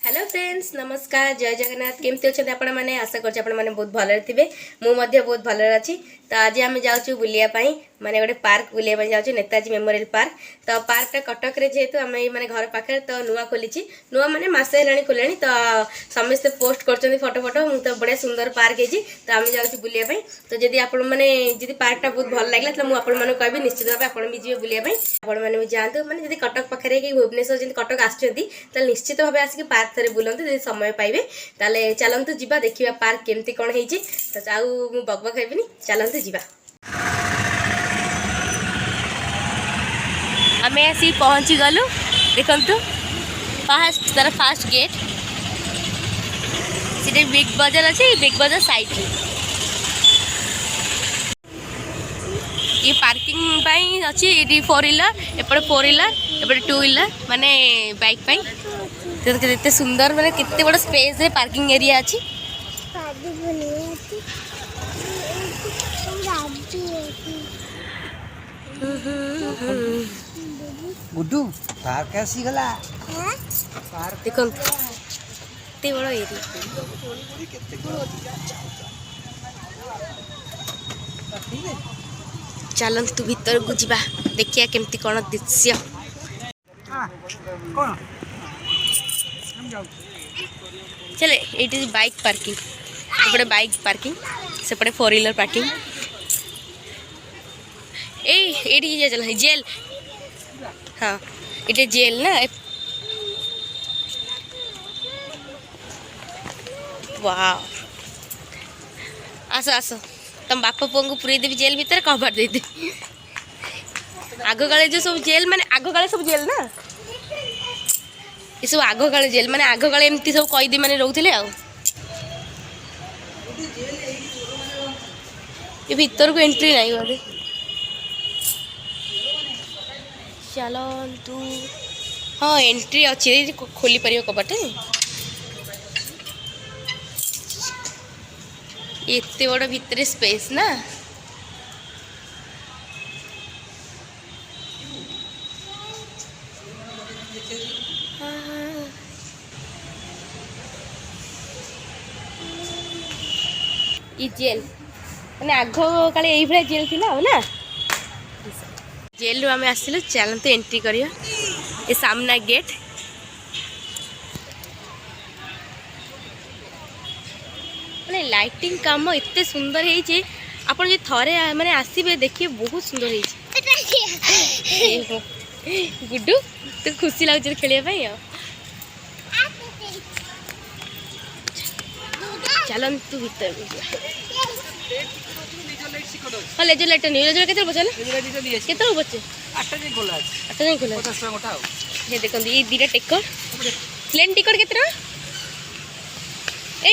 Hello friends नमस्कार जय जगन्नाथ केमती अच्छे आपण मैंने आशा कर बहुत भलरे थे मुझे बहुत भलरे अच्छी तो आज आम जाऊँ बुलायापाई माने गोटे पार्क बुलाया जाऊँ नेताजी मेमोरियल पार्क तो पार्कटा कटक रे जेहेतु आम मैंने घर पाखे तो नुआ खोली नुआ माने मसे है खोले तो समस्ते पोस्ट कर फटो फटो मुझे तो बढ़िया सुंदर पार्क है तो आम जाऊँ बुलायापाई तो जदि आपण मैंने पार्कटा बहुत भल लगे तो मुझे कहबी निश्चित भाव आप भी जी बुलायापाई आपण मैंने भी जातु मैंने जब कटक पाखे कि भुवनेश्वर जब कटक आसुँच निश्चित भाव आसिक पार्क थे बुलते जब समय पाइबे ताले चलतु जीवा देखा पार्क केमती कौन है तो आउ बक हेबिनी चलतु जीवा आम आसी पहुँची गलु देखु फास्ट तार फास्ट गेट सीटे बिग बजार अच्छे बिग बजार साइड ये पार्किंग पाई अच्छी ये 4 व्हीलर एपटे 4 व्हीलर एपटे 2 व्हीलर माने बाइक पाई तो सुंदर माने कितने बड़ा स्पेस है पार्किंग एरिया अच्छी गुड्डू पार्क आसी गला पार्क देखो कितने बड़ा एरिया चलतु भीतर को जीवा देखिया केमती कौन दृश्य चले ये बाइक पार्किंग सेपटे बाइक पार्किंग सेपटे 4 व्हीलर पार्किंग ये चल जेल हाँ ये जेल ना वाह आस आस तुम बाप पुओ को पूरे देवी जेल भितर कवर दे आग काले जो सब जेल माने आग काले सब जेल ना ये सब आग काले जेल माने आग काले एमती सब कैदी माने रोते ये भीतर को एंट्री नहीं बोले चलतु हाँ एंट्री अच्छी खोली पार कबाटे एते बड़ भितर स्पेस ना ये जेल मैंने आग काले यही भाया जेल थी ना जेल रू आम आसिलु चलते एंट्री करिया ये सामना गेट माने लाइटिंग काम एते सुंदर है आपन जे थरे माने आसीबे देखिए बहुत सुंदर है गुड्डू तो खुशी लगे खेलिया पाई चलतु भीतर हाँ लेजर लाइट नहीं लेजर केते बचे केते बचे 8 दिन खोला 8 दिन खोला 50 टका गोटा ये देखो ये दीटा टिकट प्लेन टिकट केते ए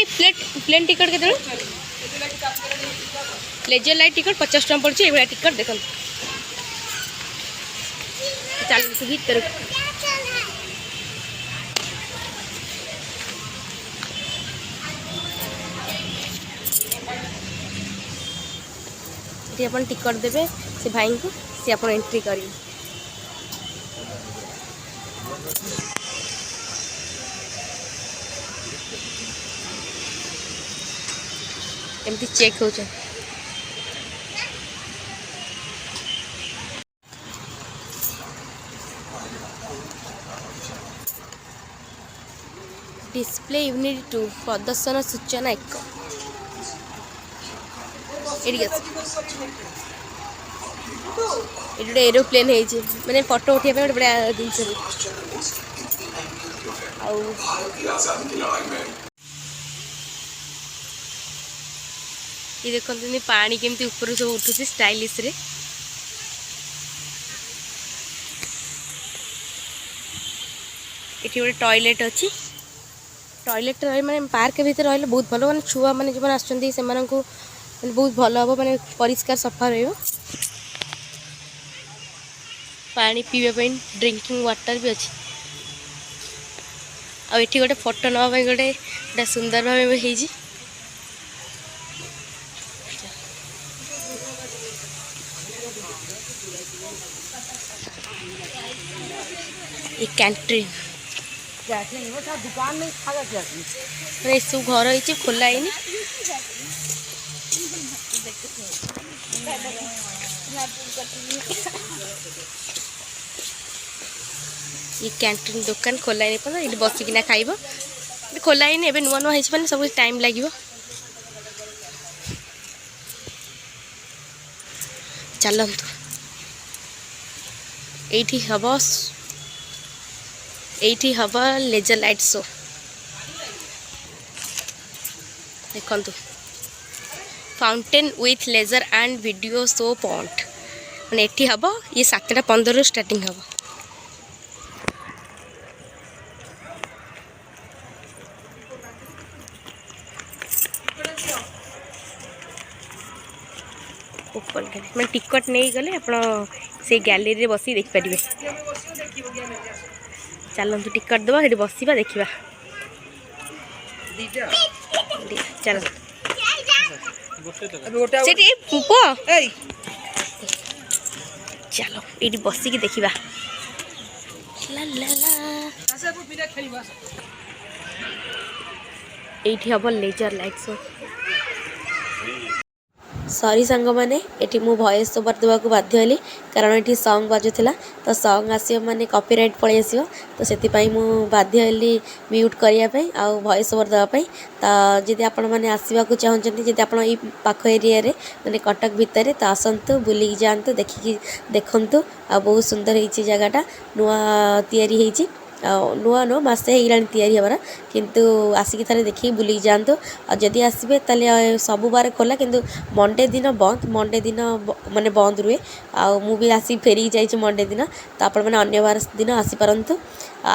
प्लेन टिकट केते लेजर लाइट टिकट 50 टका पड़छ ए टिकट देखो चल भीतर ये अपन टिकट देवे से भाई को से अपन एंट्री करेंगे एमती चेक हो डिस्प्ले यूनिट 2 प्रदर्शन सूचना 1 ये एरोप्लेन है मैंने फोटो उठा गोटे बड़ा जिनस ये देखते पानी केमती ऊपर सब उठुची स्टाइलिश रे ये गोटे टॉयलेट अच्छी टॉयलेट माने पार्क भीतर रही बहुत भल माने छुआ मैंने जो आस बहुत भल हम माने परिष्कार सफा रहा पानी पीवा ड्रिंकिंग वाटर भी अच्छी आठी गोटे फोटो नापी गोटे सुंदर भाव ये कैंटीन दुकान में खागा क्या ମାନେ ଏସବୁ ଘର ହେଇଛି ଖୋଲା ହେଇନି। ये कैंटीन दुकान खोला नहीं पड़ा ये बसिकिना खाइब खोला ही नहीं नुआ नुआ है सब टाइम लगे चलतु ये हम लेजर लाइट शो देखु fountain with laser and video show point मैंने ये हम ये 7:15 स्टार्टिंग हम ओपन कर मैं टिकट नहीं गले आप गैलरी बस देखिपारे चलतु टिकट दबा ये बसवा देखा चल चलो ये बसिकी देखा ये हम लेजर लाइट शो सॉरी सांग मैंने ये मु वॉइस ओवर देवाक बाध्य हेली कारण ये सॉन्ग बाजुला तो सॉन्ग आसो माने कॉपीराइट पलि आसो तो से मु बाध्य हेली म्यूट करने आ वॉइस ओवर देवाई तो जदि आपण मैंने आसवाक चाहते जब आप पाख एरिया माने कटक भितर तो आसतु बुलिक जातु देखिकी देखु आ बहुत सुंदर होती जगहटा नुआ तैयारी होती नुआ नुआ मसे तैयारी हमारा किंतु आसिक थे देखिए बुलिक जातु जदि आसबे ताले सब बार खोला किंतु मंडे दिन बंद मंडे दिन माने बंद रुए आ भी आसी फेरिक जाइए मंडे दिन तो आप अन्य बार दिन आसीपारतु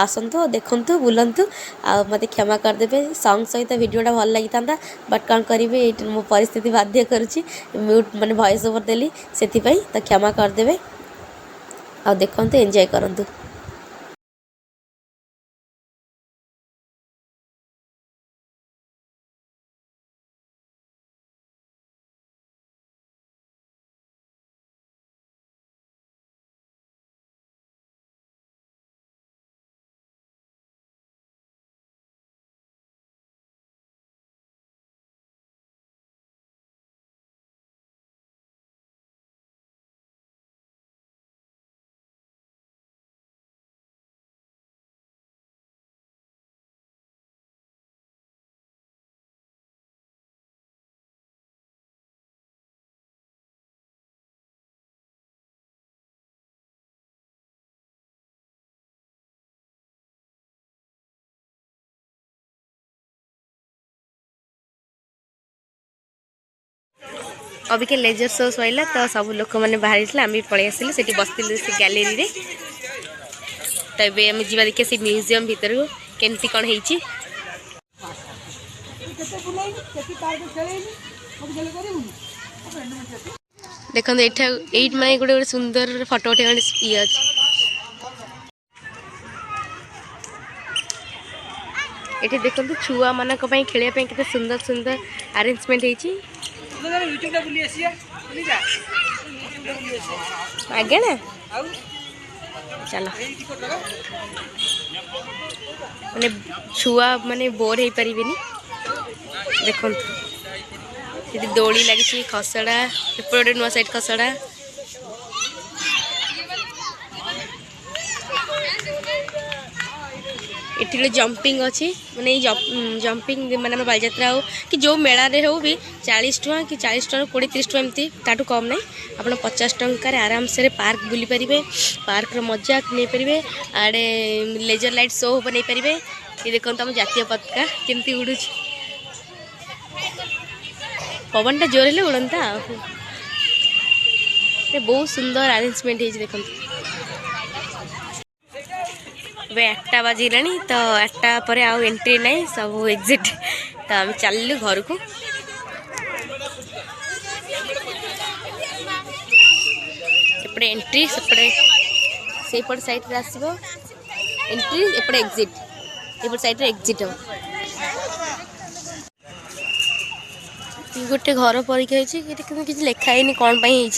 आसतु देखु बुलंतु आ मत क्षमा करदे सॉन्ग सहित वीडियोटा भल लगी था बट कौन करेंगे मो परिस्थिति बाध्य करुच्ची म्यूट माने वॉइस ओवर देली से तो क्षमा करदे आ देखु एंजॉय करंतु। अभी के लेजर शो सैला तो सब लोक मैंने बाहर आम भी पलि आसिलु से बसलु से गैलेरी रे तो ये आम जा देखिए से म्यूजियम भीतर केमती कौन है देखो ये मैं गोटे गोटे सुंदर फोटो उठे ये अच्छे ये देखो छुआ मान खेलने के सुंदर सुंदर अरेंजमेंट होती आगे ना चलो माने छुआ माने बोर हो पारे देखो दौड़ी लगी खसड़ा एपटे नुआ साइड खसड़ा ये जंपिंग अच्छी माने जंपिंग माने बालजात्रा हो कि जो मेला रे हो भी 40 टଙ୍କା कि 40 टଙ୍କା 20-30 टଙ୍କା एमती ताठू कम नहीं आप 50 टंकार आराम से पार्क बुली पारे पार्क मजा नहीं पारे आड़े लेजर लाइट शो नहीं पारे ये देखो आम जातीय पताका केमती उड़ू पवन टा जोर हेले उड़ंता बहुत सुंदर अरेंजमेंट है देखो वे 8टा बाजिलानी तो 8टा पर आउ एंट्री नहीं सब एग्जिट तो आम चलू घर को एपटे एंट्री सेपट साइड आसो एंट्री एपटे एग्जिट एपट साइड एग्जिट हम गोटे घर परीक्षा किसी लिखाई कौन पाई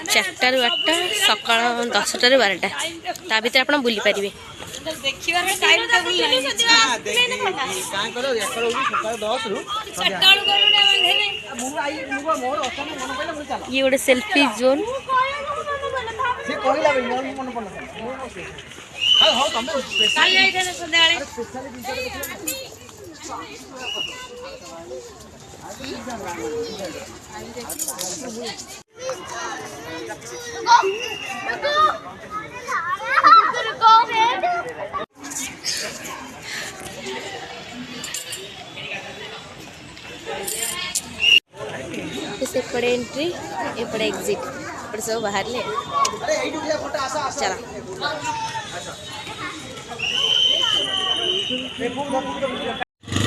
4टा ରୁ 8ଟା ସକାଳ 10ଟାରୁ 12ଟା ତା ଭିତରେ ଆପଣ ବୁଲି ପାରିବେ। ଦେଖିବାର ଟାଇମ୍ ଟେବୁଲ ନାହିଁ। କାଁ କର ଏକର ହଉଛି ସକାଳ 10 ରୁ ସକାଳୁ ଗଲୁଣି ଆମେ ଘରେ। ମୋର ଅଚାନକ ମନେ ପଇଲା ମୁଁ ଚାଲ ଇଏ ଗୋଟେ ସେଲ୍ଫି ଜୋନ୍। ସେ କହିଲା ବୋଲି ମୋର ମନେ ପଡିଲା ହଉ ହଉ ତମେ କାଲି ଯାଇଥିଲେ ସନ୍ଧ୍ୟାବେଳେ। सेपटे एंट्री एपटे एग्जिट एपटे सब बाहर ले चला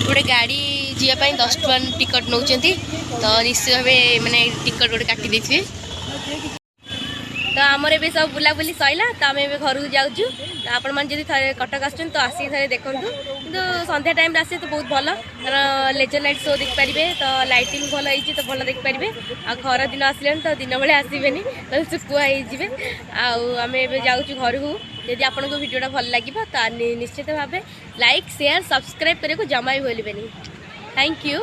गोटे गाड़ी जावाई 10 टଙ୍କା टिकट नौ तो निश्चित भाव मैंने टिकट गोटे काटी देथिबे। तो आमर ए सब बुलाबुली सैला तो आम घर को जाऊँ आपण मैंने जब थे कटक आस तो आसिक थे देखूँ कि सन्ध्या टाइम आसे तो बहुत भल कारण लेजर लाइट शो देखिपारे तो लाइटिंग भल होती तो भल देखिपारे आ खरा दिन आसले तो दिन बेले आसबे तो सुकुआ आम ए जाऊँ घर को यदि आपको भिडियोटा भल लगे तो निश्चित भाव लाइक शेयर सब्सक्राइब करने को जमा भी भूलें। Thank you.